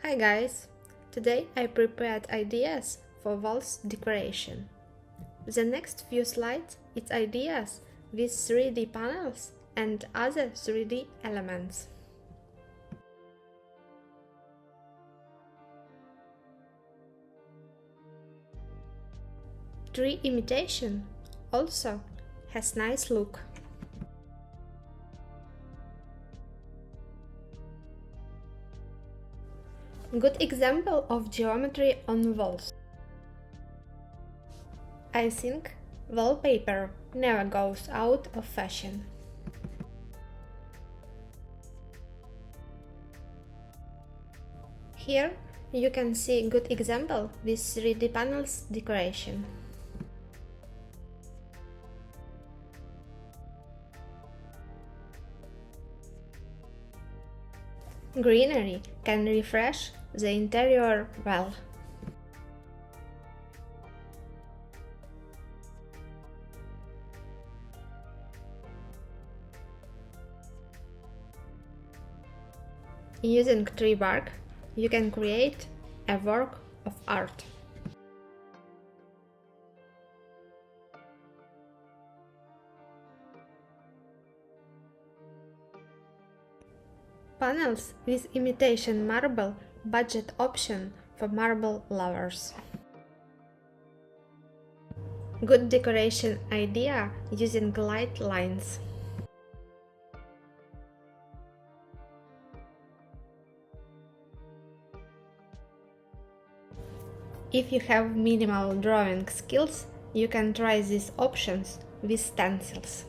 Hi guys! Today I prepared ideas for walls decoration. The next few slides it's ideas with 3D panels and other 3D elements. Tree imitation also has nice look. Good example of geometry on walls. I think wallpaper never goes out of fashion. Here you can see good example with 3D panels decoration. Greenery can refresh the interior well. Using tree bark, you can create a work of art. Panels with imitation marble, budget option for marble lovers. Good decoration idea using light lines. If you have minimal drawing skills, you can try these options with stencils.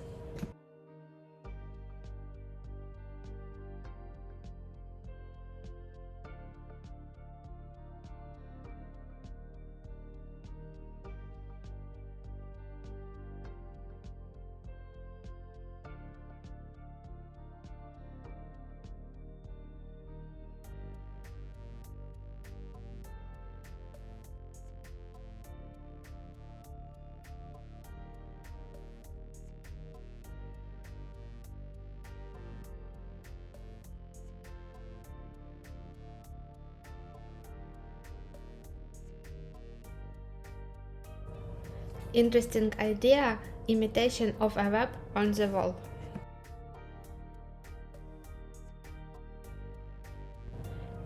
Interesting idea, imitation of a web on the wall.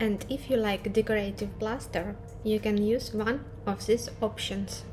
And if you like decorative plaster, you can use one of these options.